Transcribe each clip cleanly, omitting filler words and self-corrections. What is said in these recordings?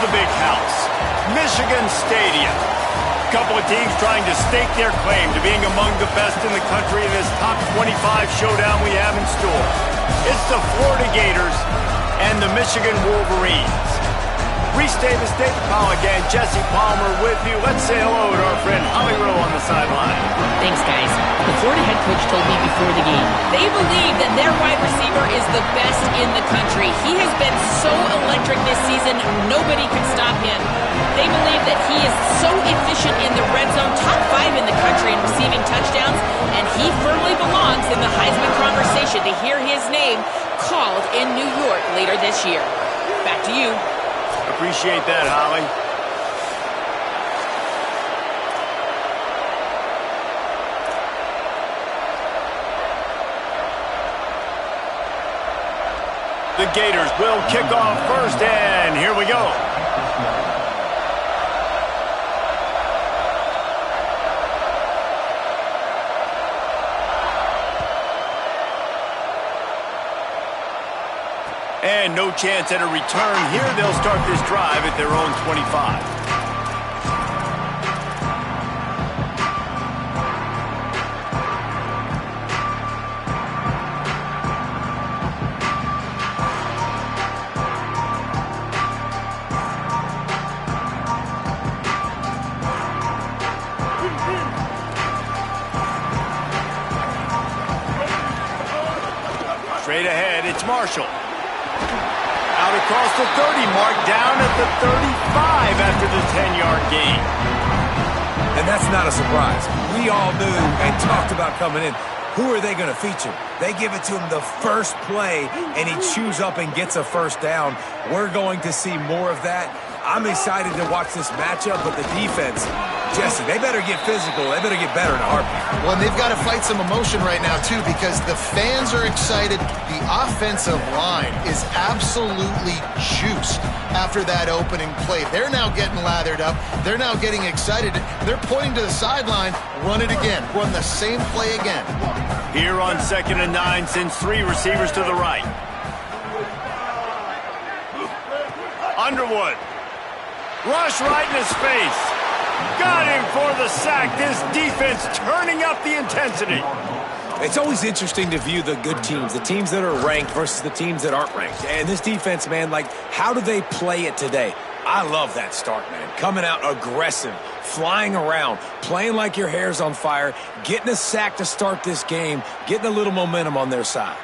the big house, Michigan Stadium. A couple of teams trying to stake their claim to being among the best in the country in this top 25 showdown we have in store. It's the Florida Gators and the Michigan Wolverines. Reese Davis, David Pollack, and Jesse Palmer with you. Let's say hello to our friend Holly Rowe on the sideline. Thanks, guys. The Florida head coach told me before the game, they believe that their wide receiver is the best in the country. He has been so electric this season, nobody can stop him. They believe that he is so efficient in the red zone, top 5 in the country in receiving touchdowns, and he firmly belongs in the Heisman conversation to hear his name called in New York later this year. Back to you. Appreciate that, Holly. The Gators will kick off first, and here we go. And no chance at a return here. They'll start this drive at their own 25. Straight ahead, it's Marshall. Out across the 30, marked down at the 35 after the 10-yard gain. And that's not a surprise. We all knew and talked about coming in. Who are they going to feature? They give it to him the first play, and he chews up and gets a first down. We're going to see more of that. I'm excited to watch this matchup, but the defense, Jesse, they better get physical. They better get better in a heartbeat. Well, and they've got to fight some emotion right now, too, because the fans are excited. The offensive line is absolutely juiced after that opening play. They're now getting lathered up. They're now getting excited. They're pointing to the sideline. Run it again. Run the same play again. Here on 2nd and 9, sends 3 receivers to the right. Underwood. Rush right in his face. Got him for the sack. This defense turning up the intensity. It's always interesting to view the good teams, the teams that are ranked versus the teams that aren't ranked. And this defense, man, like, how do they play it today? I love that start, man. Coming out aggressive, flying around, playing like your hair's on fire, getting a sack to start this game, getting a little momentum on their side.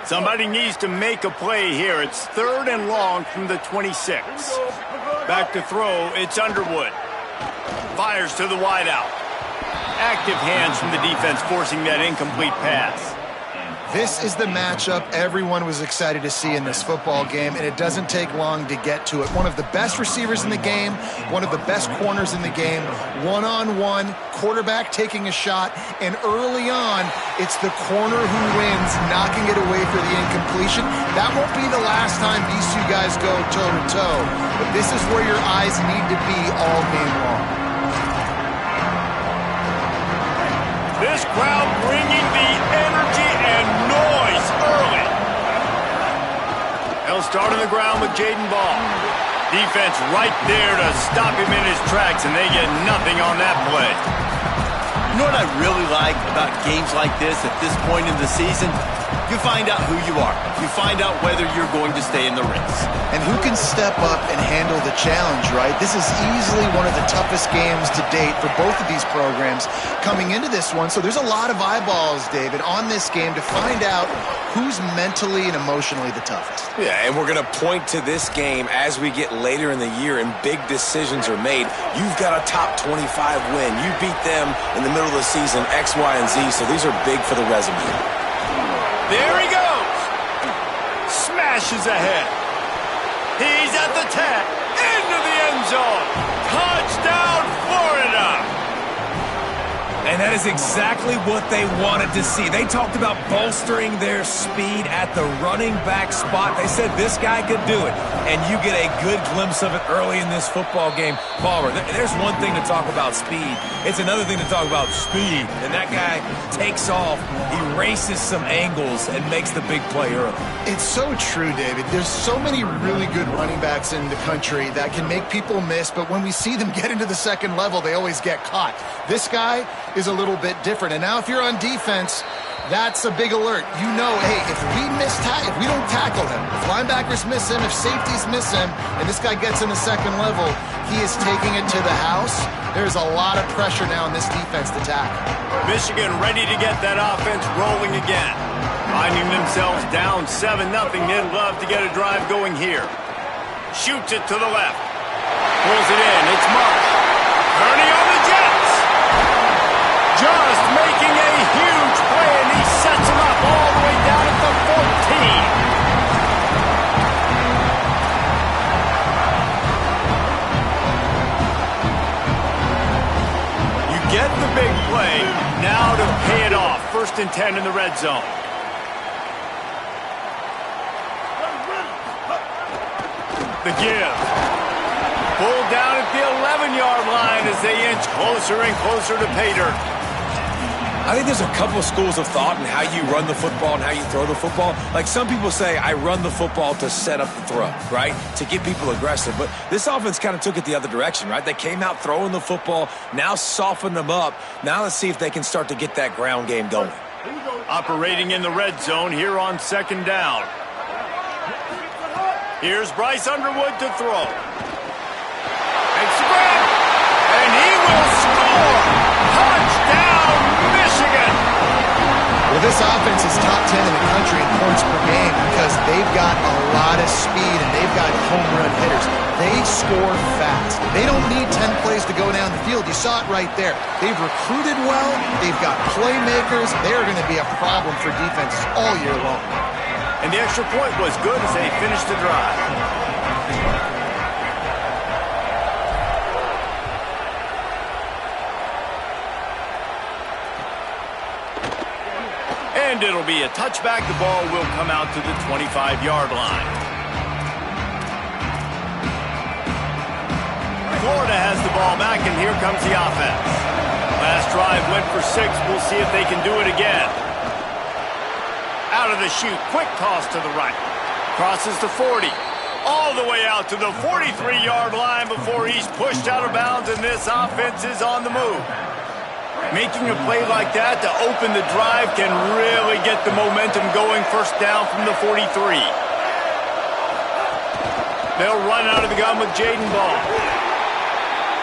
Somebody needs to make a play here. It's 3rd and long from the 26. Back to throw, it's Underwood. Fires to the wideout. Active hands from the defense forcing that incomplete pass. This is the matchup everyone was excited to see in this football game, and it doesn't take long to get to it. One of the best receivers in the game, one of the best corners in the game, one-on-one, quarterback taking a shot, and early on, it's the corner who wins, knocking it away for the incompletion. That won't be the last time these two guys go toe-to-toe, but this is where your eyes need to be all game long. This crowd bringing the energy and noise early. They'll start on the ground with Jaden Ball. Defense right there to stop him in his tracks, and they get nothing on that play. You know what I really like about games like this at this point in the season? You find out who you are. You find out whether you're going to stay in the race. And who can step up and handle the challenge, right? This is easily one of the toughest games to date for both of these programs coming into this one. So there's a lot of eyeballs, David, on this game to find out who's mentally and emotionally the toughest. Yeah, and we're going to point to this game as we get later in the year and big decisions are made. You've got a top 25 win. You beat them in the middle of the season, X, Y, and Z, so these are big for the resume. There he goes. Smashes ahead. He's at the 10. Into the end zone. Touchdown, Florida. And that is exactly what they wanted to see. They talked about bolstering their speed at the running back spot. They said this guy could do it. And you get a good glimpse of it early in this football game. Palmer, there's one thing to talk about speed. It's another thing to talk about speed. And that guy takes off, erases some angles, and makes the big play early. It's so true, David. There's so many really good running backs in the country that can make people miss, but when we see them get into the second level, they always get caught. This guy is a little bit different. And now if you're on defense, that's a big alert. You know, hey, if we don't tackle him, if linebackers miss him, if safeties miss him, and this guy gets in the second level, he is taking it to the house. There's a lot of pressure now in this defense to tackle. Michigan ready to get that offense rolling again. Finding themselves down 7-0, they'd love to get a drive going here. Shoots it to the left. Pulls it in. It's Marsh. Kearney on the Jets. Just making a huge play, and he sets him up all the way down at the 14. You get the big play. Now to pay it off. 1st and 10 in the red zone. The give. Pulled down at the 11-yard line as they inch closer and closer to pay dirt. I think there's a couple of schools of thought in how you run the football and how you throw the football. Like some people say, I run the football to set up the throw, right? To get people aggressive. But this offense kind of took it the other direction, right? They came out throwing the football, now softened them up. Now let's see if they can start to get that ground game going. Operating in the red zone here on 2nd down. Here's Bryce Underwood to throw. And spread. And he will score. Touchdown, Michigan. Well, this offense is top 10 in the country in points per game because they've got a lot of speed and they've got home run hitters. They score fast. They don't need 10 plays to go down the field. You saw it right there. They've recruited well. They've got playmakers. They're going to be a problem for defenses all year long. And the extra point was good as they finished the drive. And it'll be a touchback. The ball will come out to the 25-yard line. Florida has the ball back, and here comes the offense. Last drive went for 6. We'll see if they can do it again. Out of the chute, quick toss to the right. Crosses the 40. All the way out to the 43-yard line before he's pushed out of bounds, and this offense is on the move. Making a play like that to open the drive can really get the momentum going. 1st down from the 43. They'll run out of the gun with Jaden Ball.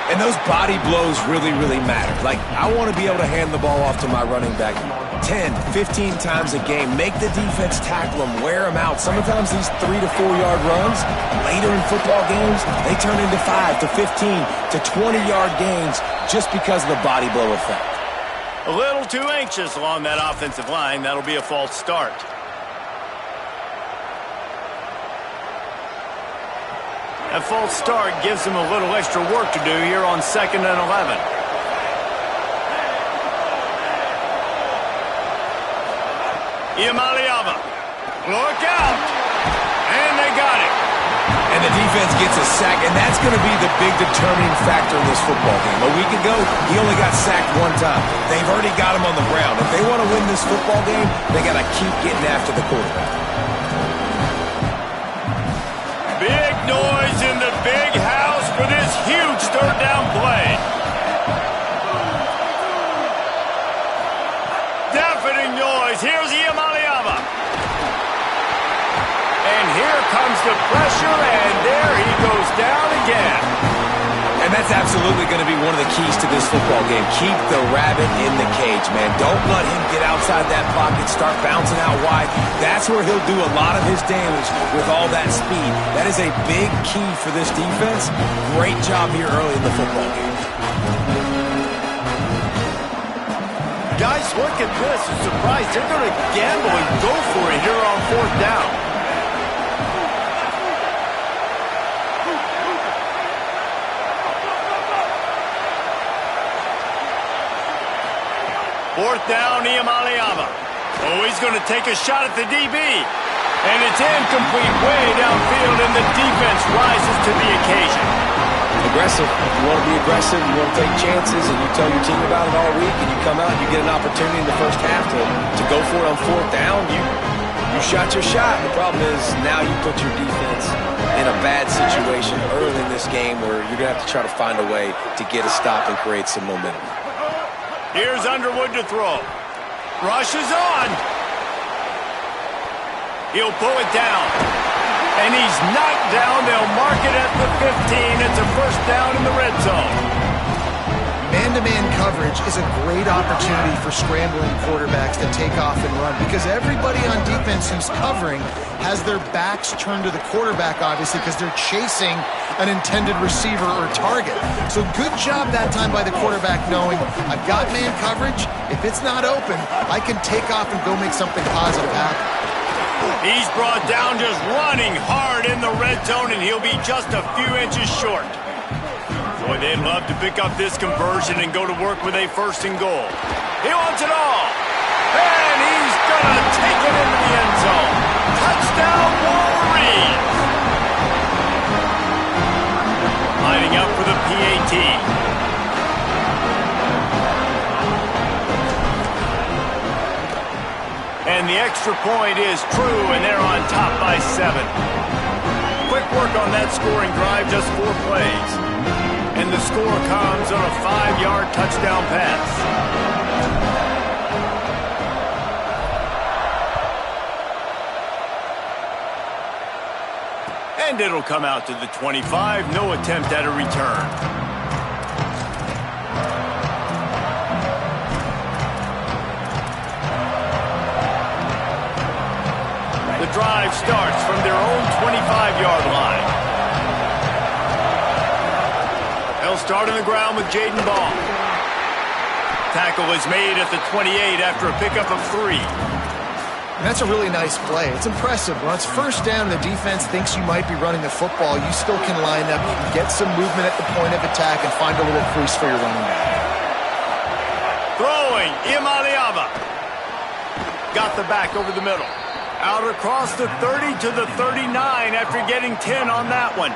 And those body blows really, really matter. Like, I want to be able to hand the ball off to my running back 10, 15 times a game. Make the defense tackle them, wear them out. Sometimes these 3 to 4 yard runs, later in football games, they turn into 5 to 15 to 20-yard gains just because of the body blow effect. A little too anxious along that offensive line. That'll be a false start. That false start gives them a little extra work to do here on 2nd and 11. Iamaleava. Look out. And they got it. And the defense gets a sack, and that's going to be the big determining factor in this football game. A week ago, he only got sacked 1 time. They've already got him on the ground. If they want to win this football game, they got to keep getting after the quarterback. Big noise in the big house for this huge 3rd down play. Deafening noise. Here's Iamaleava. And here comes the pressure, and there he goes down again. And that's absolutely going to be one of the keys to this football game. Keep the rabbit in the cage, man. Don't let him get outside that pocket, start bouncing out wide. That's where he'll do a lot of his damage with all that speed. That is a big key for this defense. Great job here early in the football game. Guys, look at this. I'm surprised. They're going to gamble and go for it here on 4th down. Fourth down, Iamaleava. Oh, he's going to take a shot at the DB. And it's incomplete, way downfield, and the defense rises to the occasion. Aggressive. You want to be aggressive, you want to take chances, and you tell your team about it all week, and you come out and you get an opportunity in the first half to go for it on fourth down. You shot your shot. The problem is now you put your defense in a bad situation early in this game where you're going to have to try to find a way to get a stop and create some momentum. Here's Underwood to throw. Rush is on. He'll pull it down. And he's knocked down. They'll mark it at the 15. It's a first down in the red zone. Man-to-man coverage is a great opportunity for scrambling quarterbacks to take off and run because everybody on defense who's covering has their backs turned to the quarterback, obviously, because they're chasing an intended receiver or target. So good job that time by the quarterback knowing I've got man coverage. If it's not open, I can take off and go make something positive happen. He's brought down just running hard in the red zone, and he'll be just a few inches short. Boy, they'd love to pick up this conversion and go to work with a first and goal. He wants it all. And he's going to take it into the end zone. Touchdown, Wolverines. Lining up for the PAT. And the extra point is true, and they're on top by 7. Quick work on that scoring drive, just 4 plays. And the score comes on a 5-yard touchdown pass. And it'll come out to the 25. No attempt at a return. The drive starts from their own 25-yard line. They'll start on the ground with Jaden Ball. Tackle was made at the 28 after a pickup of 3. And that's a really nice play. It's impressive. When it's first down, the defense thinks you might be running the football. You still can line up, you can get some movement at the point of attack and find a little crease for your running back. Throwing, Iamaleava. Got the back over the middle. Out across the 30 to the 39 after getting 10 on that one.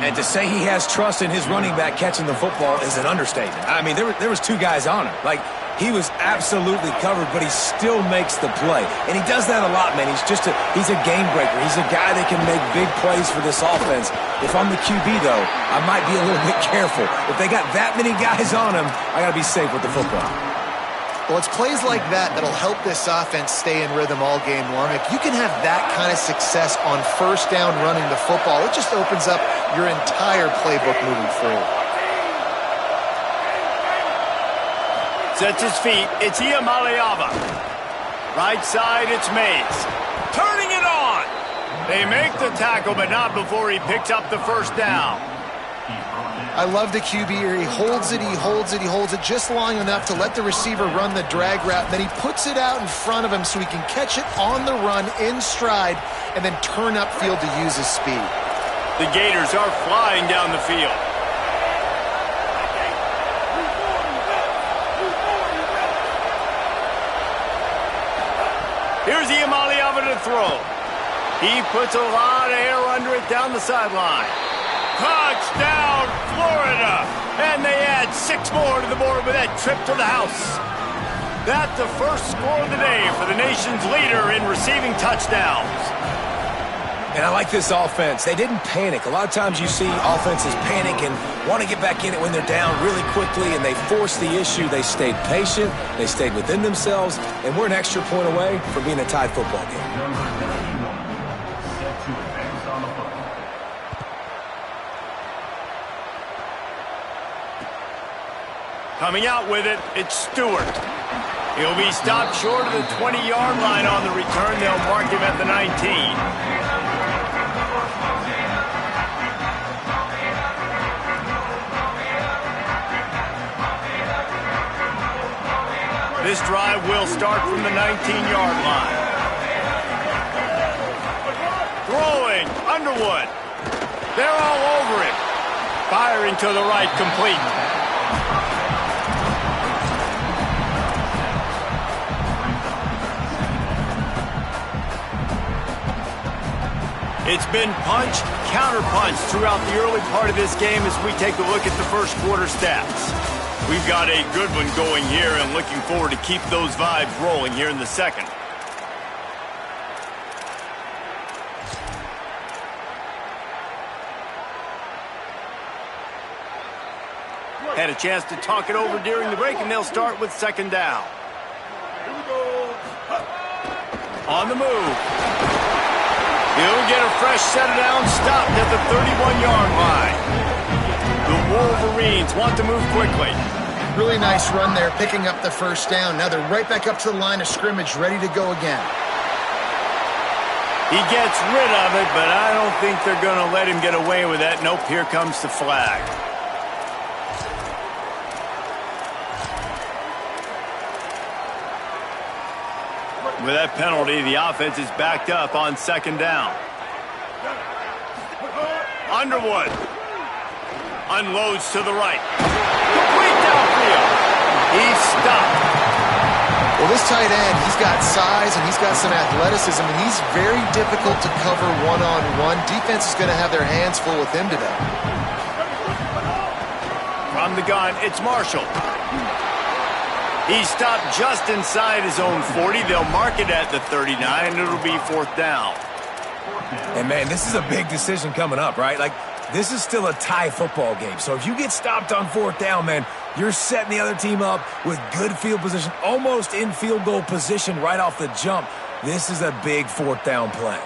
And to say he has trust in his running back catching the football is an understatement. I mean, there was 2 guys on him. Like, he was absolutely covered, but he still makes the play. And he does that a lot, man. He's a game breaker. He's a guy that can make big plays for this offense. If I'm the QB, though, I might be a little bit careful. If they got that many guys on him, I got to be safe with the football. Well, it's plays like that that'll help this offense stay in rhythm all game long. If you can have that kind of success on first down running the football, it just opens up your entire playbook moving forward. Sets his feet. It's Iamaleava. Right side, it's Mays. Turning it on. They make the tackle, but not before he picks up the first down. I love the QB here. He holds it just long enough to let the receiver run the drag route. Then he puts it out in front of him so he can catch it on the run in stride and then turn upfield to use his speed. The Gators are flying down the field. Here's Iamaleava to throw. He puts a lot of air under it down the sideline. Touchdown, Florida! And they add 6 more to the board with that trip to the house. That's the first score of the day for the nation's leader in receiving touchdowns. And I like this offense. They didn't panic. A lot of times you see offenses panic and want to get back in it when they're down really quickly, and they force the issue. They stayed patient. They stayed within themselves, and we're an extra point away from being a tied football game. Coming out with it, it's Stewart. He'll be stopped short of the 20-yard line on the return. They'll mark him at the 19. This drive will start from the 19-yard line. Throwing, Underwood. They're all over him. Firing to the right, complete. It's been punch, counter-punch throughout the early part of this game as we take a look at the first quarter stats. We've got a good one going here and looking forward to keep those vibes rolling here in the second. Had a chance to talk it over during the break, and they'll start with second down. On the move. He'll get a fresh set of downs, stopped at the 31-yard line. The Wolverines want to move quickly. Really nice run there, picking up the first down. Now they're right back up to the line of scrimmage, ready to go again. He gets rid of it, but I don't think they're going to let him get away with that. Nope, here comes the flag. With that penalty, the offense is backed up on second down. Underwood unloads to the right. Complete downfield. He's stopped. Well, this tight end, he's got size and he's got some athleticism, and he's very difficult to cover one-on-one. Defense is going to have their hands full with him today. From the gun, it's Marshall. He stopped just inside his own 40. They'll mark it at the 39, and it'll be fourth down. And, man, this is a big decision coming up, right? Like, this is still a tie football game. So if you get stopped on fourth down, man, you're setting the other team up with good field position, almost in field goal position right off the jump. This is a big fourth down play.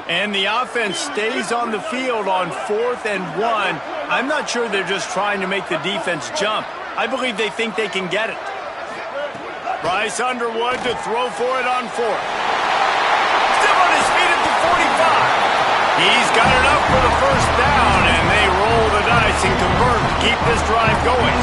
And the offense stays on the field on 4th and 1. I'm not sure they're just trying to make the defense jump. I believe they think they can get it. Bryce Underwood to throw for it on 4th. Still on his feet at the 45. He's got it up for the first down, and they roll the dice and convert to keep this drive going.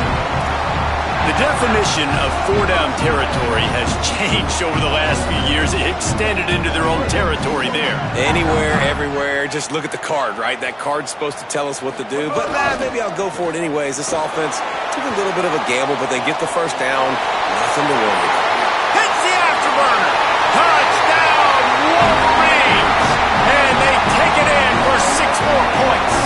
The definition of four-down territory has changed over the last few years. It extended into their own territory there. Anywhere, everywhere, just look at the card, right? That card's supposed to tell us what to do, but maybe I'll go for it anyways. This offense took a little bit of a gamble, but they get the first down. Nothing to worry about. Hits the afterburner. Touchdown, Wolverines! And they take it in for 6 more points.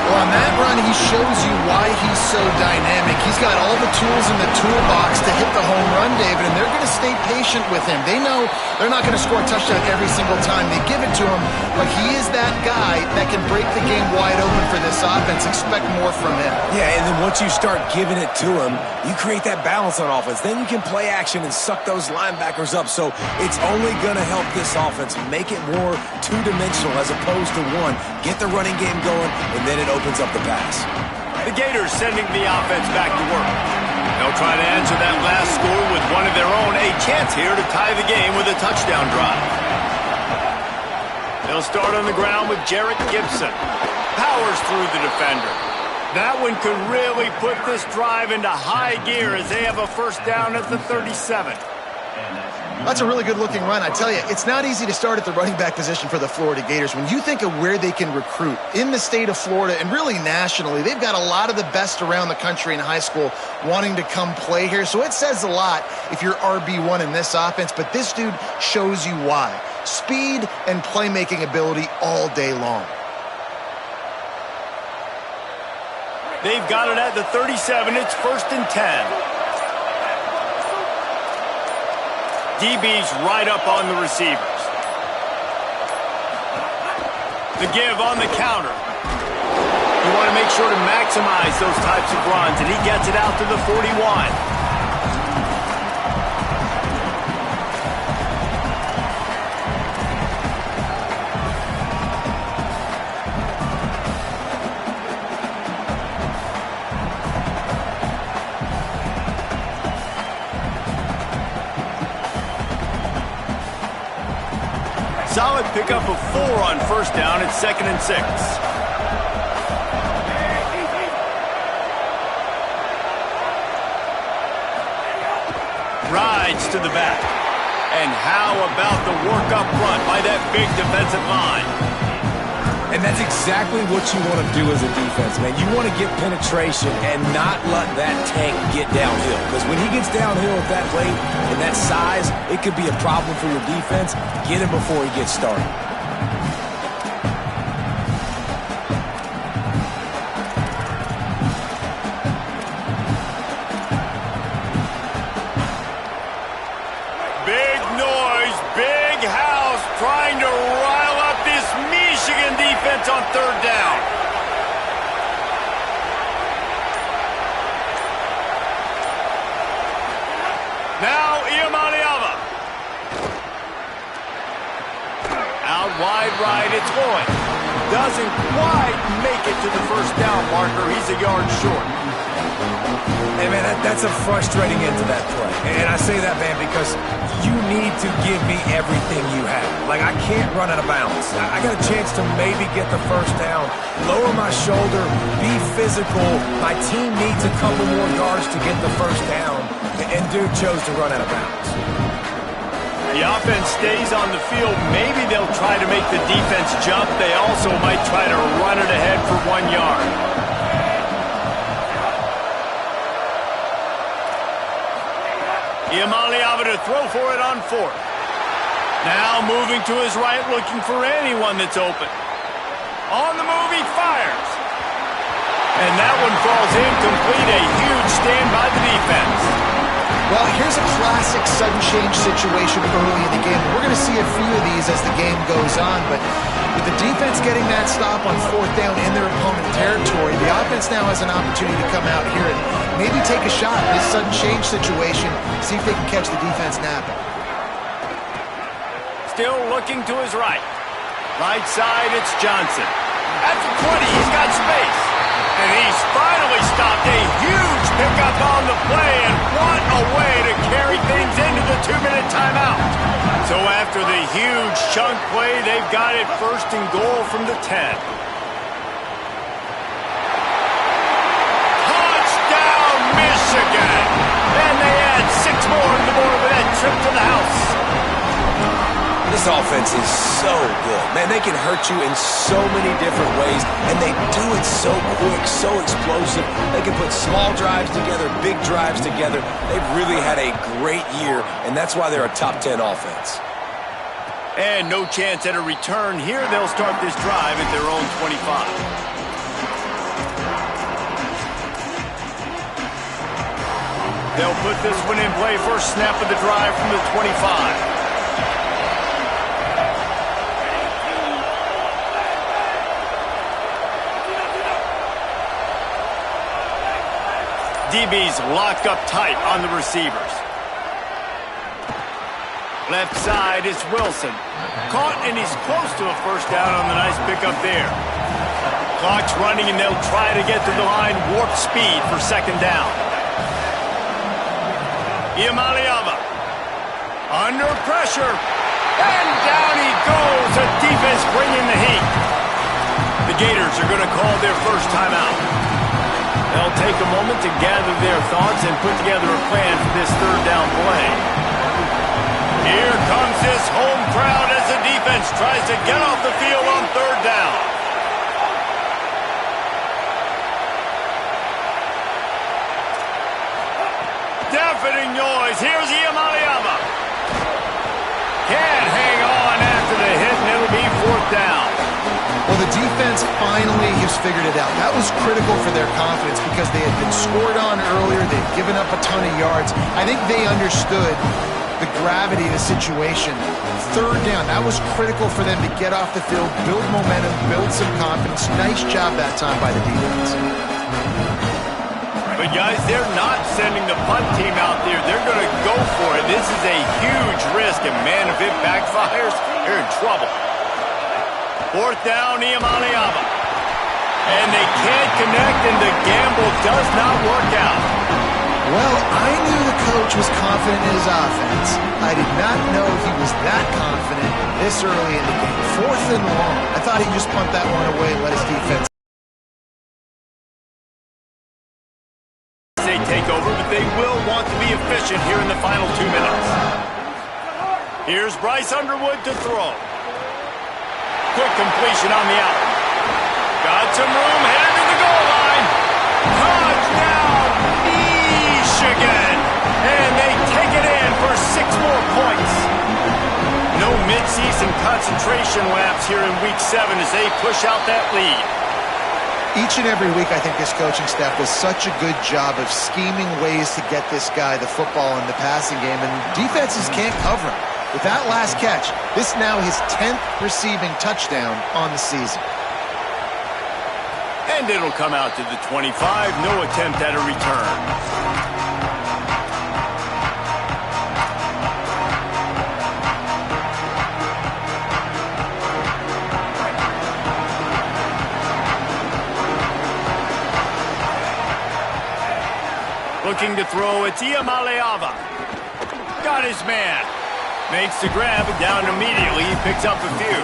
Well, on that run, he shows you why he's so dynamic. He's got all the tools in the toolbox to hit the home run, David, and they're going to stay patient with him. They know they're not going to score a touchdown every single time they give it to him, but he is that guy that can break the game wide open for this offense. Expect more from him. Yeah, and then once you start giving it to him, you create that balance on offense. Then you can play action and suck those linebackers up. So it's only going to help this offense make it more two-dimensional as opposed to one. Get the running game going, and then it opens up the pass. The Gators sending the offense back to work. They'll try to answer that last score with one of their own. A chance here to tie the game with a touchdown drive. They'll start on the ground with Jarrett Gibson. Powers through the defender. That one could really put this drive into high gear as they have a first down at the 37. That's a really good-looking run. I tell you, it's not easy to start at the running back position for the Florida Gators. When you think of where they can recruit in the state of Florida and really nationally, they've got a lot of the best around the country in high school wanting to come play here. So it says a lot if you're RB1 in this offense, but this dude shows you why. Speed and playmaking ability all day long. They've got it at the 37. It's 1st and 10. DB's right up on the receivers. The give on the counter. You want to make sure to maximize those types of runs, and he gets it out to the 41. Solid pickup of 4 on first down. It's 2nd and 6. Rides to the back. And how about the work up front by that big defensive line? And that's exactly what you want to do as a defense, man. You want to get penetration and not let that tank get downhill. Because when he gets downhill at that rate and that size, it could be a problem for your defense. Get him before he gets started. Big noise, big house, trying to rile up this Michigan defense on third down. Now Iamaleava. Out wide right, it's Lloyd. Doesn't quite make it to the first down marker. He's a yard short. Hey, man, that's a frustrating end to that play. And I say that, man, because you need to give me everything you have. Like, I can't run out of bounds. I got a chance to maybe get the first down, lower my shoulder, be physical. My team needs a couple more yards to get the first down, and dude chose to run out of bounds. The offense stays on the field. Maybe they'll try to make the defense jump. They also might try to run it ahead for 1 yard. Iamaleava to throw for it on fourth. Now moving to his right, looking for anyone that's open. On the move, he fires. And that one falls incomplete. A huge stand by the defense. Well, here's a classic sudden change situation early in the game. We're going to see a few of these as the game goes on, but with the defense getting that stop on fourth down in their opponent territory, the offense now has an opportunity to come out here and maybe take a shot in this sudden change situation, see if they can catch the defense napping. Still looking to his right. Right side, it's Johnson. At the 20, he's got space. And he's finally stopped. A huge pickup on the play, and what a way to carry things into the 2-minute timeout. So after the huge chunk play, they've got it first and goal from the 10. Touchdown, Michigan! And they add 6 more on the board with that trip to the house. This offense is so good. Man, they can hurt you in so many different ways, and they do it so quick, so explosive. They can put small drives together, big drives together. They've really had a great year, and that's why they're a top 10 offense. And no chance at a return here. They'll start this drive at their own 25. They'll put this one in play. First snap of the drive from the 25. DB's locked up tight on the receivers. Left side is Wilson. Caught, and he's close to a first down on the nice pickup there. Clock's running, and they'll try to get to the line. Warp speed for second down. Iamaleava. Under pressure. And down he goes. The defense bringing the heat. The Gators are going to call their first timeout. They'll take a moment to gather their thoughts and put together a plan for this third down play. Here comes this home crowd as the defense tries to get off the field on third down. Deafening noise. Here's Iamaleava. Can't hang on after the hit, and it'll be fourth down. Well, the defense finally has figured it out. That was critical for their confidence because they had been scored on earlier. They'd given up a ton of yards. I think they understood the gravity of the situation. Third down, that was critical for them to get off the field, build momentum, build some confidence. Nice job that time by the defense. But, guys, they're not sending the punt team out there. They're going to go for it. This is a huge risk, and, man, if it backfires, you're in trouble. Fourth down, Iamaleava. And they can't connect, and the gamble does not work out. Well, I knew the coach was confident in his offense. I did not know he was that confident this early in the game. Fourth and long. I thought he'd just punt that one away and let his defense. They take over, but they will want to be efficient here in the final 2 minutes. Here's Bryce Underwood to throw. Quick completion on the out. some room, headed to the goal line. Touchdown, Michigan. And they take it in for 6 more points. No midseason concentration laps here in Week 7 as they push out that lead. Each and every week, I think this coaching staff does such a good job of scheming ways to get this guy the football in the passing game, and defenses can't cover him. With that last catch, this is now his 10th receiving touchdown on the season. And it'll come out to the 25. No attempt at a return. Looking to throw, it's Iamaleava. Got his man. Makes the grab, down immediately. He picks up a few.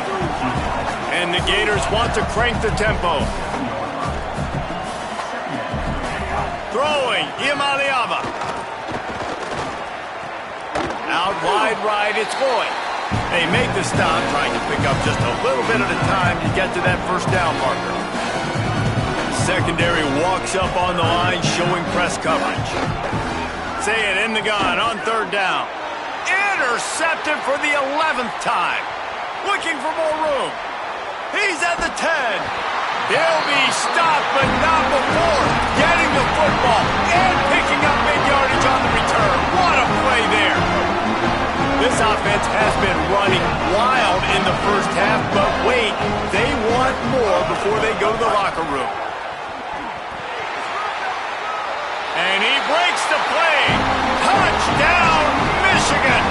And the Gators want to crank the tempo. Throwing, Iamaleava. Out wide right, it's Boyd. They make the stop, trying to pick up just a little bit at a time to get to that first down marker. Secondary walks up on the line, showing press coverage. Say it in the gun on 3rd down. Intercepted for the 11th time. Looking for more room. He's at the 10. He'll be stopped, but not before getting the football and picking up big yardage on the return. What a play there. This offense has been running wild in the first half, but wait, they want more before they go to the locker room. And he breaks the play. Touchdown, Michigan.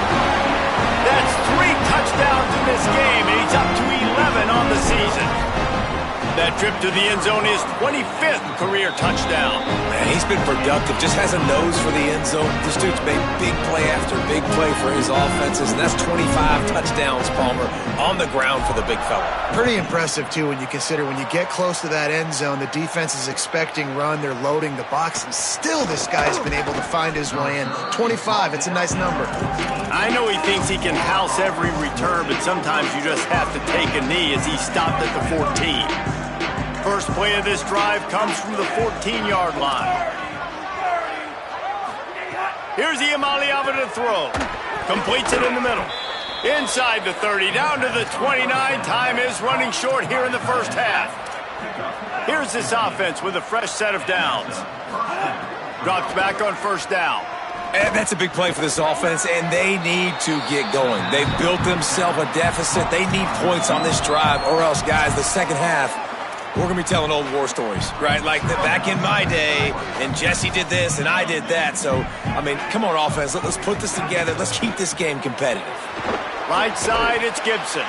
That's 3 touchdowns in this game, and he's up to 11 on the season. That trip to the end zone is 25th career touchdown. Man, he's been productive, just has a nose for the end zone. This dude's made big play after big play for his offenses, and that's 25 touchdowns, Palmer, on the ground for the big fella. Pretty impressive, too, when you consider when you get close to that end zone, the defense is expecting run, they're loading the box, and still this guy's been able to find his way in. 25, it's a nice number. I know he thinks he can house every return, but sometimes you just have to take a knee as he stopped at the 14. First play of this drive comes from the 14-yard line. Here's Iamaleava to throw. Completes it in the middle. Inside the 30, down to the 29. Time is running short here in the first half. Here's this offense with a fresh set of downs. Drops back on 1st down. And that's a big play for this offense, and they need to get going. They've built themselves a deficit. They need points on this drive, or else, guys, the second half, we're going to be telling old war stories, right? Like back in my day, and Jesse did this, and I did that. So, I mean, come on, offense. Let's put this together. Let's keep this game competitive. Right side, it's Gibson.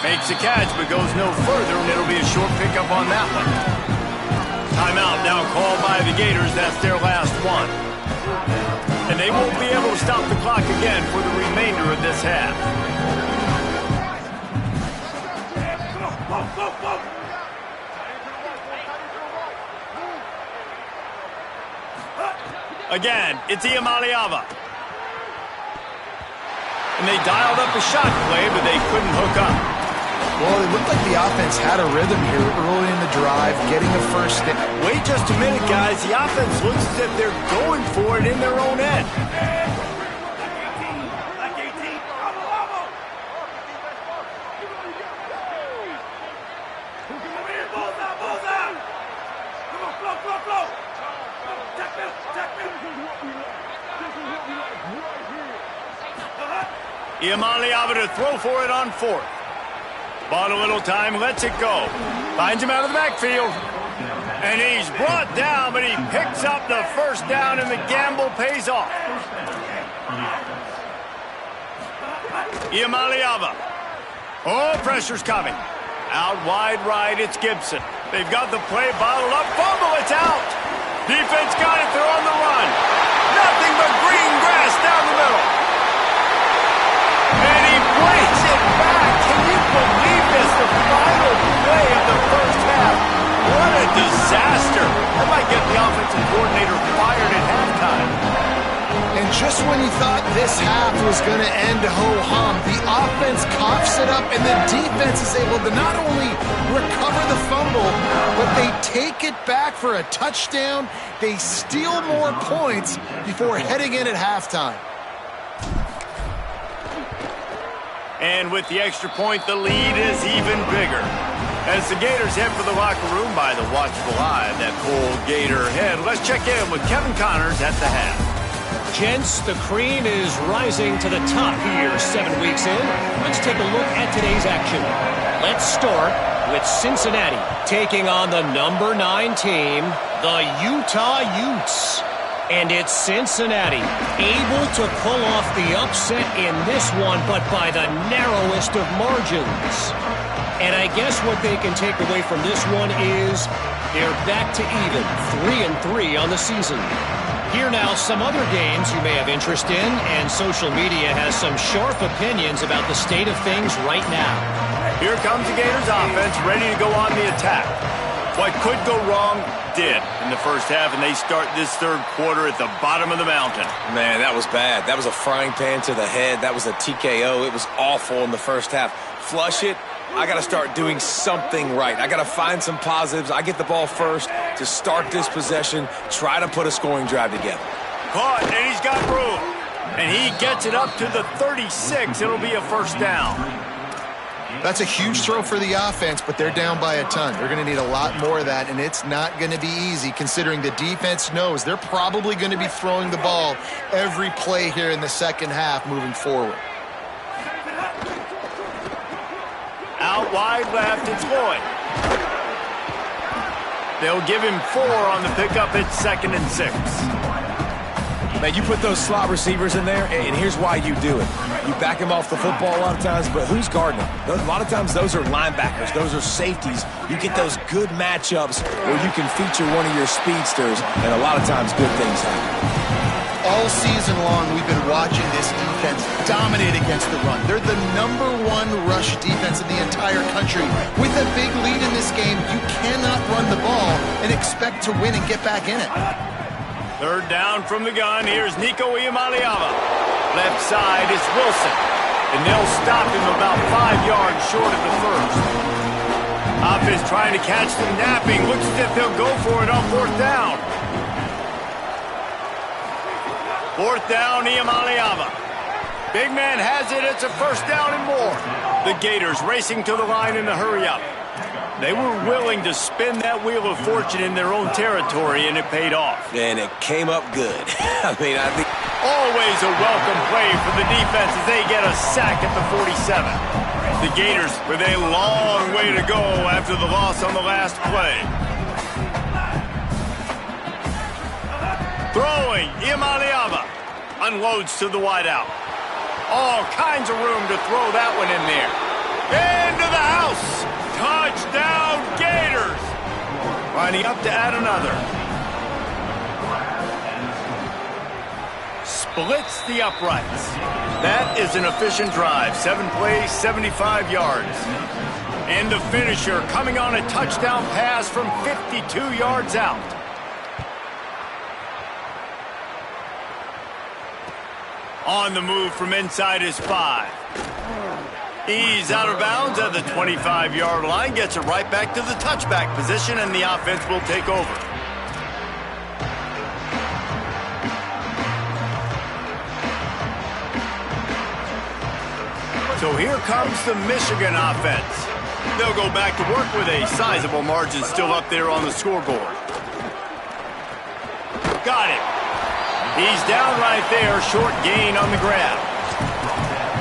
Makes a catch, but goes no further, and it'll be a short pickup on that one. Timeout now called by the Gators. That's their last one. And they won't be able to stop the clock again for the remainder of this half. Again, it's Iamaleava. And they dialed up a shot play, but they couldn't hook up. Well, it looked like the offense had a rhythm here early in the drive, getting a first down. Wait just a minute, guys. The offense looks as if they're going for it in their own end. Iamaleava to throw for it on 4th. Bought a little time, lets it go. Finds him out of the backfield. And he's brought down, but he picks up the first down, and the gamble pays off. Iamaleava. Oh, pressure's coming. Out wide right, it's Gibson. They've got the play bottled up. Fumble, it's out. Defense got it, they're on the run. Nothing but green grass down the middle. And he breaks it back. Can you believe this? The final play of the first half. What a disaster. That might get the offensive coordinator fired at halftime. And Just when you thought this half was going to end ho-hum, the offense coughs it up, and the defense is able to not only recover the fumble, but they take it back for a touchdown. They steal more points before heading in at halftime. And with the extra point, the lead is even bigger. As the Gators head for the locker room by the watchful eye of that full Gator head, let's check in with Kevin Connors at the half. Gents, the cream is rising to the top here 7 weeks in. Let's take a look at today's action. Let's start with Cincinnati taking on the number 9 team, the Utah Utes. And it's Cincinnati able to pull off the upset in this one, but by the narrowest of margins. And I guess what they can take away from this one is they're back to even, 3-3 on the season. Here now, some other games you may have interest in, and social media has some sharp opinions about the state of things right now. Here comes the Gators offense, ready to go on the attack. What could go wrong did in the first half, and they start this third quarter at the bottom of the mountain. Man, that was bad. That was a frying pan to the head. That was a TKO. It was awful in the first half. Flush it. I got to start doing something right. I got to find some positives. I get the ball first to start this possession, try to put a scoring drive together. Caught, and he's got room. And he gets it up to the 36. It'll be a first down. That's a huge throw for the offense, but they're down by a ton. They're going to need a lot more of that, and it's not going to be easy considering the defense knows they're probably going to be throwing the ball every play here in the second half moving forward. Out wide left, it's Lloyd. They'll give him 4 on the pickup. It's 2nd and 6. Man, you put those slot receivers in there, and here's why you do it. You back them off the football a lot of times, but who's guarding them? A lot of times those are linebackers. Those are safeties. You get those good matchups where you can feature one of your speedsters, and a lot of times good things happen. All season long, we've been watching this defense dominate against the run. They're the number 1 rush defense in the entire country. With a big lead in this game, you cannot run the ball and expect to win and get back in it. Third down from the gun. Here's Nico Iamaleava. Left side is Wilson. And they'll stop him about 5 yards short of the first. Offense trying to catch them napping. Looks as if they'll go for it on 4th down. 4th down, Iamaleava. Big man has it. It's a first down and more. The Gators racing to the line in a hurry-up. They were willing to spin that wheel of fortune in their own territory, and it paid off. And it came up good. I think... Always a welcome play for the defense as they get a sack at the 47. The Gators with a long way to go after the loss on the last play. Throwing, Iamaleava unloads to the wideout. All kinds of room to throw that one in there. Into the house. Touchdown, Gators. Lining up to add another. Splits the uprights. That is an efficient drive. 7 plays, 75 yards. And the finisher coming on a touchdown pass from 52 yards out. On the move from inside his 5. He's out of bounds at the 25-yard line. Gets it right back to the touchback position, and the offense will take over. So here comes the Michigan offense. They'll go back to work with a sizable margin still up there on the scoreboard. Got it. He's down right there, short gain on the grab.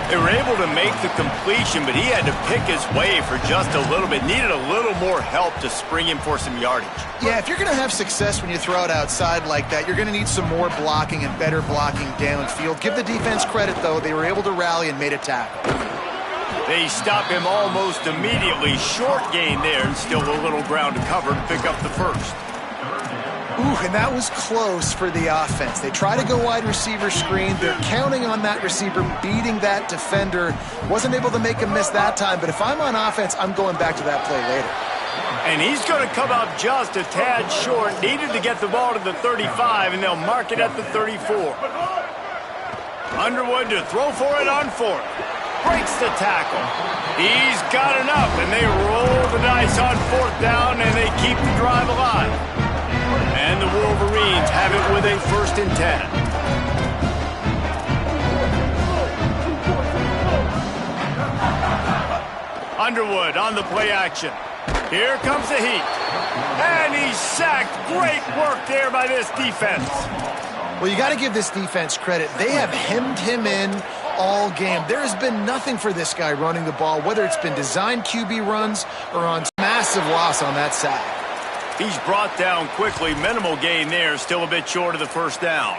They were able to make the completion, but he had to pick his way for just a little bit. Needed a little more help to spring him for some yardage. Yeah, if you're going to have success when you throw it outside like that, you're going to need some more blocking and better blocking downfield. Give the defense credit, though. They were able to rally and made a tackle. They stop him almost immediately. Short gain there, and still a little ground to cover to pick up the first. Ooh, and that was close for the offense. They try to go wide receiver screen. They're counting on that receiver beating that defender. Wasn't able to make him miss that time, but if I'm on offense, I'm going back to that play later. And he's going to come up just a tad short. Needed to get the ball to the 35, and they'll mark it at the 34. Underwood to throw for it on fourth. Breaks the tackle. He's got enough, and they roll the dice on fourth down, and they keep the drive alive. And the Wolverines have it with a 1st and 10. Underwood on the play action. Here comes the heat. And he's sacked. Great work there by this defense. Well, you got to give this defense credit. They have hemmed him in all game. There has been nothing for this guy running the ball, whether it's been designed QB runs or on massive loss on that sack. He's brought down quickly. Minimal gain there. Still a bit short of the 1st down.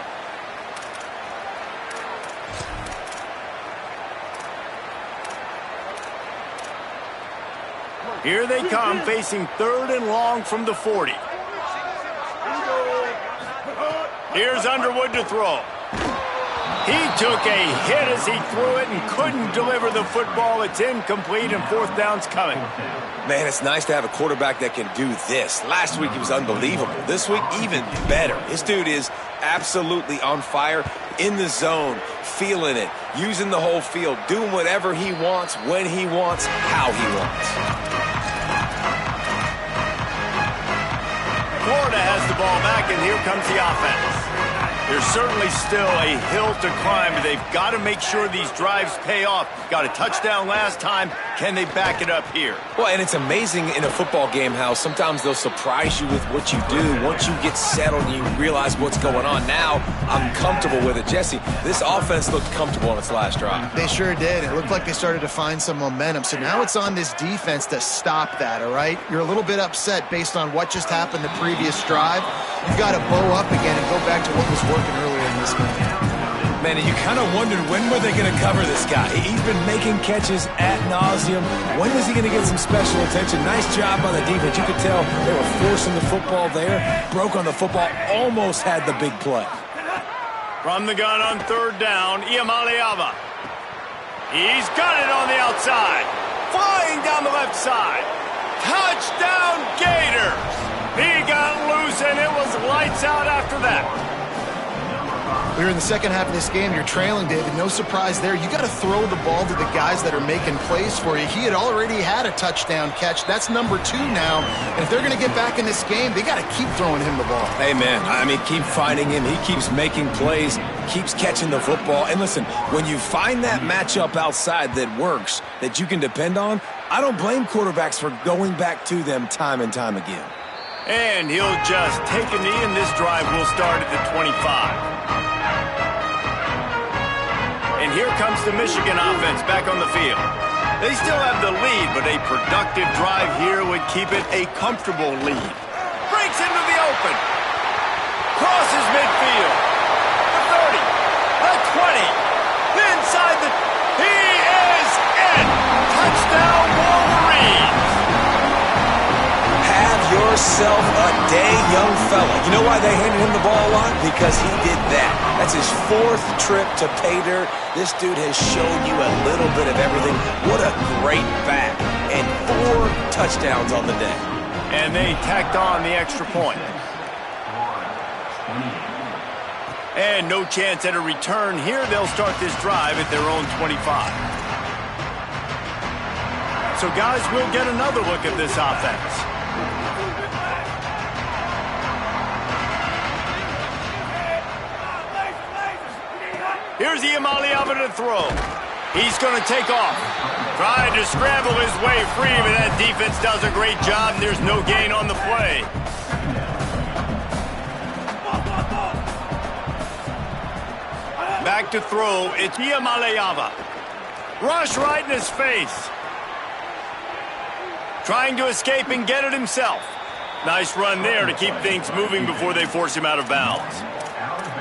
Here they come, facing 3rd and long from the 40. Here's Underwood to throw. He took a hit as he threw it and couldn't deliver the football. It's incomplete, and 4th down's coming. Man, it's nice to have a quarterback that can do this. Last week, he was unbelievable. This week, even better. This dude is absolutely on fire, in the zone, feeling it, using the whole field, doing whatever he wants, when he wants, how he wants. Florida has the ball back, and here comes the offense. There's certainly still a hill to climb, but they've got to make sure these drives pay off. Got a touchdown last time. Can they back it up here? Well, and it's amazing in a football game how sometimes they'll surprise you with what you do. Once you get settled and you realize what's going on, now I'm comfortable with it. Jesse, this offense looked comfortable on its last drive. They sure did. It looked like they started to find some momentum. So now it's on this defense to stop that, all right? You're a little bit upset based on what just happened the previous drive. You've got to bow up again and go back to what was working earlier in this game. Man, and you kind of wondered, when were they going to cover this guy? He's been making catches ad nauseum. When was he going to get some special attention? Nice job by the defense. You could tell they were forcing the football there. Broke on the football, almost had the big play. From the gun on 3rd down, Iamaleava. He's got it on the outside. Flying down the left side. Touchdown, Gators! He got loose, and it was lights out after that. We're in the second half of this game. You're trailing, David. No surprise there. You got to throw the ball to the guys that are making plays for you. He had already had a touchdown catch. That's number 2 now. And if they're going to get back in this game, they got to keep throwing him the ball. Amen. I mean, keep finding him. He keeps making plays, keeps catching the football. And listen, when you find that matchup outside that works, that you can depend on, I don't blame quarterbacks for going back to them time and time again. And he'll just take a knee, and this drive will start at the 25. And here comes the Michigan offense back on the field. They still have the lead, but a productive drive here would keep it a comfortable lead. Breaks into the open. Crosses midfield. The 30. The 20. Inside the... He is in! Touchdown, Wolverines! Have yourself a day, young fella. You know why they handed him the ball a lot? Because he did that. That's his 4th trip to pay dirt. This dude has shown you a little bit of everything. What a great back. And 4 touchdowns on the day. And they tacked on the extra point. And no chance at a return here. They'll start this drive at their own 25. So, guys, we'll get another look at this offense. Here's Iamaleava to throw. He's going to take off. Trying to scramble his way free, but that defense does a great job. There's no gain on the play. Back to throw. It's Iamaleava. Rush right in his face. Trying to escape and get it himself. Nice run there to keep things moving before they force him out of bounds.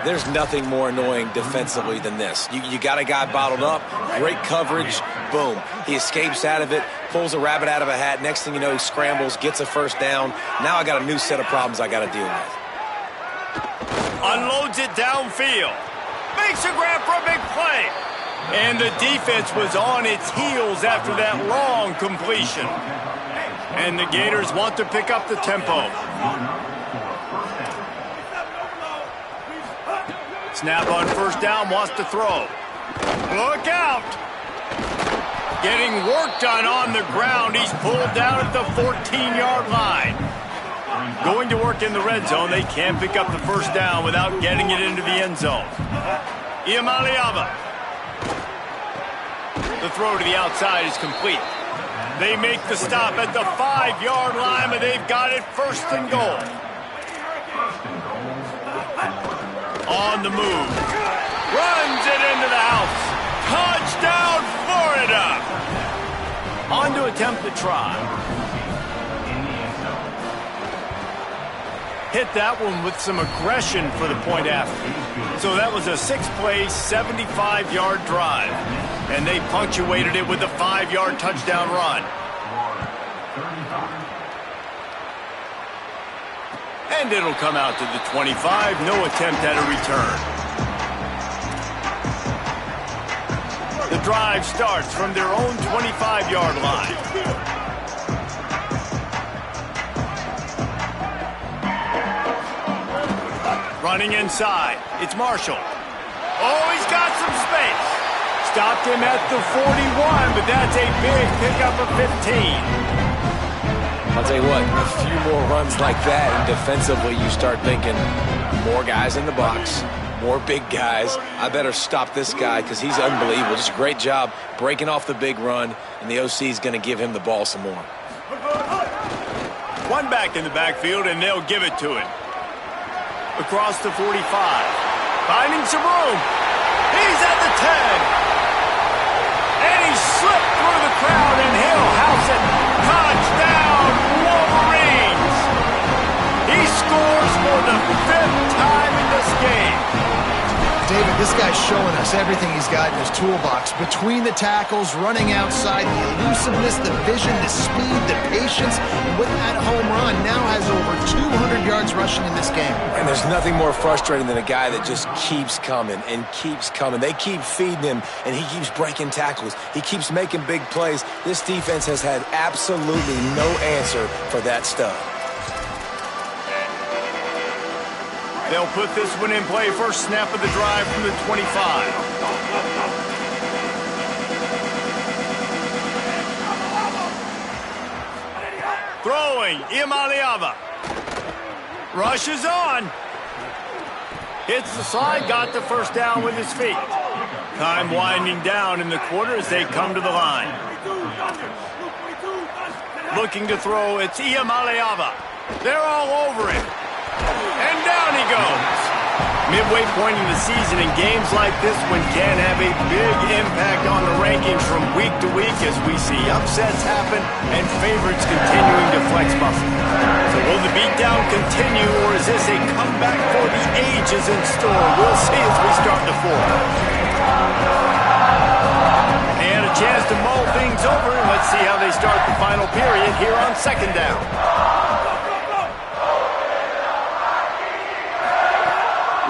There's nothing more annoying defensively than this. You got a guy bottled up, great coverage, boom. He escapes out of it, pulls a rabbit out of a hat. Next thing you know, he scrambles, gets a 1st down. Now I got a new set of problems I got to deal with. Unloads it downfield. Makes a grab for a big play. And the defense was on its heels after that long completion. And the Gators want to pick up the tempo. Snap on 1st down, wants to throw. Look out! Getting work done on the ground. He's pulled down at the 14-yard line. Going to work in the red zone. They can't pick up the first down without getting it into the end zone. Iamaleava. The throw to the outside is complete. They make the stop at the 5-yard line, but they've got it first and goal. On the move. Runs it into the house. Touchdown, Florida! On to attempt the try. Hit that one with some aggression for the point after. So that was a 6-play, 75-yard drive. And they punctuated it with a 5-yard touchdown run. And it'll come out to the 25. No attempt at a return. The drive starts from their own 25-yard line. Running inside. It's Marshall. Oh, he's got some space. Stopped him at the 41, but that's a big pickup of 15. I'll tell you what, a few more runs like that, and defensively you start thinking more guys in the box, more big guys. I better stop this guy because he's unbelievable. Just a great job breaking off the big run, and the OC is going to give him the ball some more. One back in the backfield, and they'll give it to him. Across the 45. Finding some room. He's at the 10. And he slipped through the crowd, and he'll house it. Touchdown, Wolverines! He scores for the 5th time in this game. David, this guy's showing us everything he's got in his toolbox. Between the tackles, running outside, the elusiveness, the vision, the speed, the patience. And with that home run, now has over 200 yards rushing in this game. And there's nothing more frustrating than a guy that just keeps coming and keeps coming. They keep feeding him, and he keeps breaking tackles. He keeps making big plays. This defense has had absolutely no answer for that stuff. They'll put this one in play. First snap of the drive from the 25. Throwing, Iamaleava. Rushes on. Hits the slide, got the first down with his feet. Time winding down in the quarter as they come to the line. Looking to throw, it's Iamaleava. They're all over him. And down he goes. Midway point in the season, and games like this one can have a big impact on the rankings from week to week as we see upsets happen and favorites continuing to flex muscle. So will the beatdown continue, or is this a comeback for the ages in store? We'll see as we start the fourth. And a chance to mull things over. Let's see how they start the final period here on second down.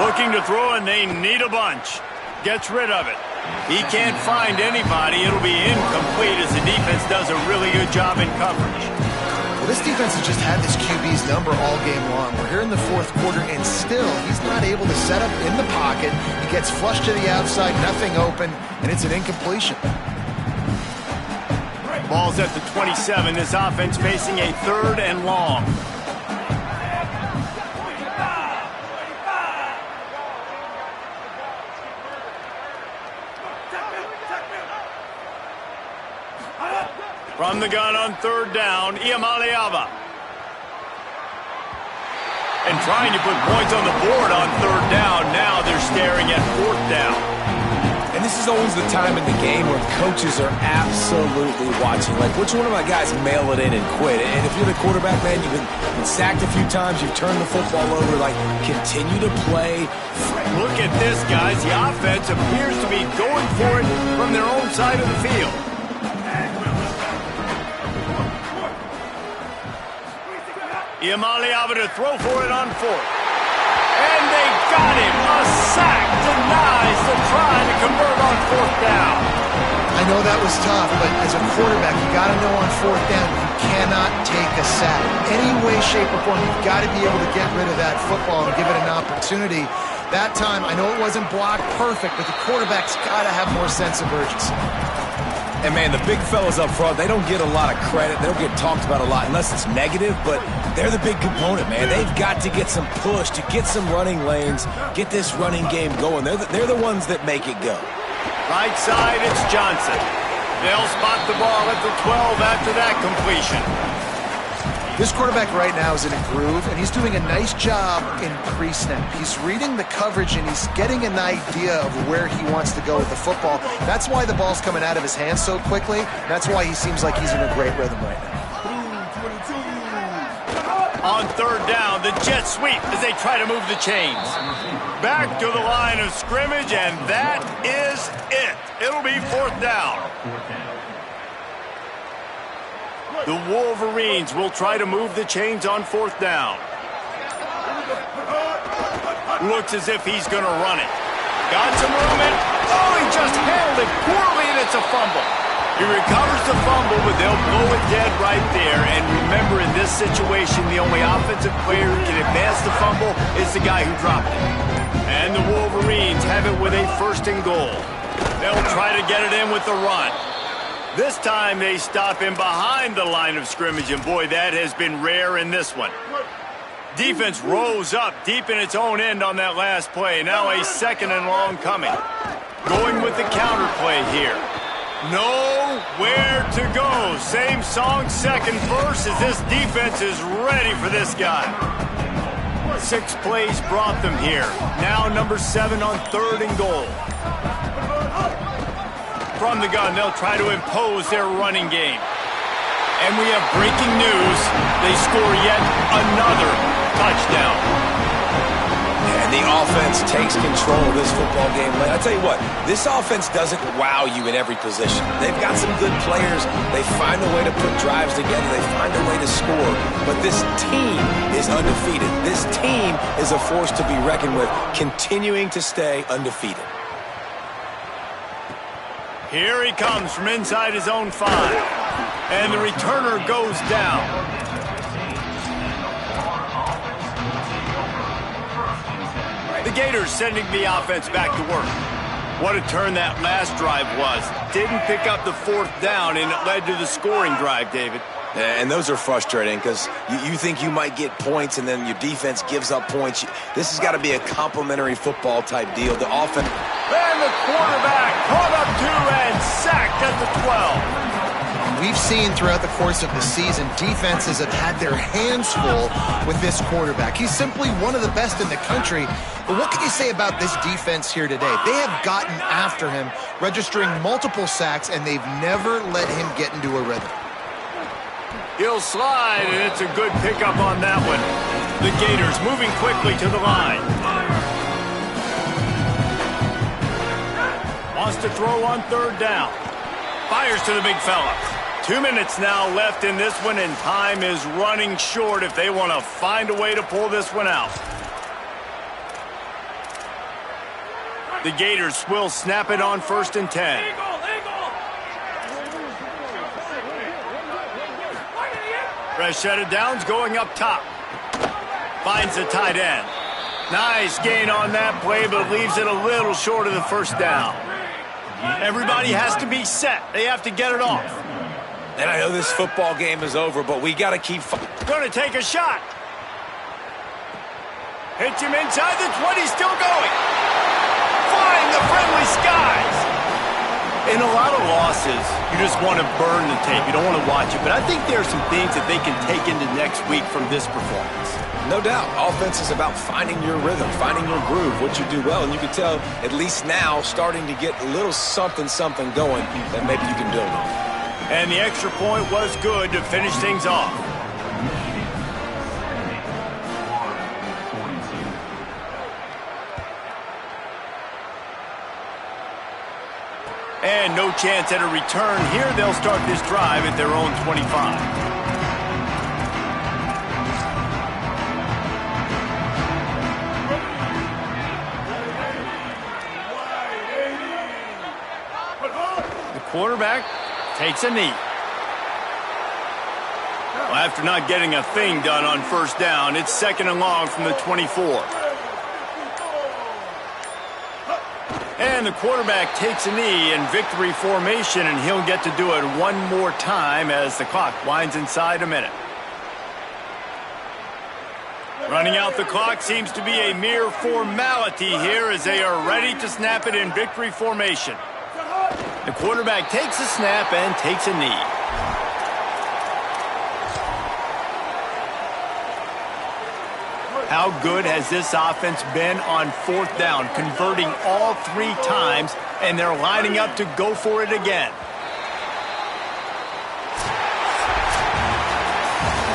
Looking to throw, and they need a bunch. Gets rid of it. He can't find anybody. It'll be incomplete as the defense does a really good job in coverage. Well, this defense has just had this QB's number all game long. We're here in the fourth quarter, and still he's not able to set up in the pocket. He gets flushed to the outside, nothing open, and it's an incompletion. Ball's at the 27. This offense facing a 3rd and long. From the gun on 3rd down, Iamaleava. And trying to put points on the board on 3rd down. Now they're staring at 4th down. And this is always the time in the game where coaches are absolutely watching. Like, which one of my guys mail it in and quit? And if you're the quarterback, man, you've been sacked a few times, you've turned the football over, like, continue to play. Look at this, guys. The offense appears to be going for it from their own side of the field. Iamaleava to throw for it on 4th. And they got him. A sack denies the try to convert on 4th down. I know that was tough, but as a quarterback, you got to know on 4th down, you cannot take a sack. Any way, shape, or form, you've got to be able to get rid of that football and give it an opportunity That time, I know it wasn't blocked perfect, but the quarterback's got to have more sense of urgency. And, man, the big fellas up front, they don't get a lot of credit. They don't get talked about a lot unless it's negative, but they're the big component, man. They've got to get some push, to get some running lanes, get this running game going. They're the ones that make it go. Right side, it's Johnson. They'll spot the ball at the 12 after that completion. This quarterback right now is in a groove, and he's doing a nice job in pre-snap. He's reading the coverage, and he's getting an idea of where he wants to go with the football. That's why the ball's coming out of his hands so quickly. That's why he seems like he's in a great rhythm right now. On third down, the jet sweep as they try to move the chains. Back to the line of scrimmage, and that is it. It'll be fourth down. The Wolverines will try to move the chains on fourth down. Looks as if he's going to run it. Got some room in. Oh, he just handled it poorly, and it's a fumble. He recovers the fumble, but they'll blow it dead right there. And remember, in this situation, the only offensive player who can advance the fumble is the guy who dropped it. And the Wolverines have it with a first and goal. They'll try to get it in with the run. This time they stop him behind the line of scrimmage, and boy, that has been rare in this one. Defense rose up deep in its own end on that last play. Now a second and long coming. Going with the counter play here. Nowhere to go. Same song, second verse, as this defense is ready for this guy. 6 plays brought them here. Now number 7 on third and goal. From the gun, they'll try to impose their running game. And we have breaking news. They score yet another touchdown. And the offense takes control of this football game. I tell you what, this offense doesn't wow you in every position. They've got some good players. They find a way to put drives together. They find a way to score. But this team is undefeated. This team is a force to be reckoned with, continuing to stay undefeated. Here he comes from inside his own 5. And the returner goes down. The Gators sending the offense back to work. What a turn that last drive was. Didn't pick up the fourth down, and it led to the scoring drive, David. And those are frustrating because you think you might get points and then your defense gives up points. This has got to be a complimentary football type deal. The offense. And the quarterback caught up to and sacked at the 12. We've seen throughout the course of the season, defenses have had their hands full with this quarterback. He's simply one of the best in the country. But what can you say about this defense here today? They have gotten after him, registering multiple sacks, and they've never let him get into a rhythm. He'll slide, and it's a good pickup on that one. The Gators moving quickly to the line. Wants to throw on third down. Fires to the big fella. 2 minutes now left in this one, and time is running short if they want to find a way to pull this one out. The Gators will snap it on first and 10. Rashida Downs going up top. Finds the tight end. Nice gain on that play, but leaves it a little short of the first down. Everybody has to be set. They have to get it off. And I know this football game is over, but we got to keep Going to take a shot. Hits him inside the 20, still going. Flying the friendly skies. In a lot of losses, you just want to burn the tape. You don't want to watch it. But I think there are some things that they can take into next week from this performance. No doubt. Offense is about finding your rhythm, finding your groove, what you do well. And you can tell, at least now, starting to get a little something going that maybe you can build on. And the extra point was good to finish things off. And no chance at a return here. They'll start this drive at their own 25. Quarterback takes a knee. Well, after not getting a thing done on first down, it's second and long from the 24. Again, the quarterback takes a knee in victory formation, and he'll get to do it one more time as the clock winds inside a minute. Running out the clock seems to be a mere formality here as they are ready to snap it in victory formation. The quarterback takes a snap and takes a knee. How good has this offense been on fourth down, converting all 3 times, and they're lining up to go for it again.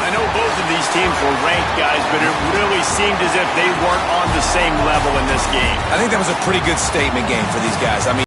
I know both of these teams were ranked, guys, but it really seemed as if they weren't on the same level in this game. I think that was a pretty good statement game for these guys. I mean,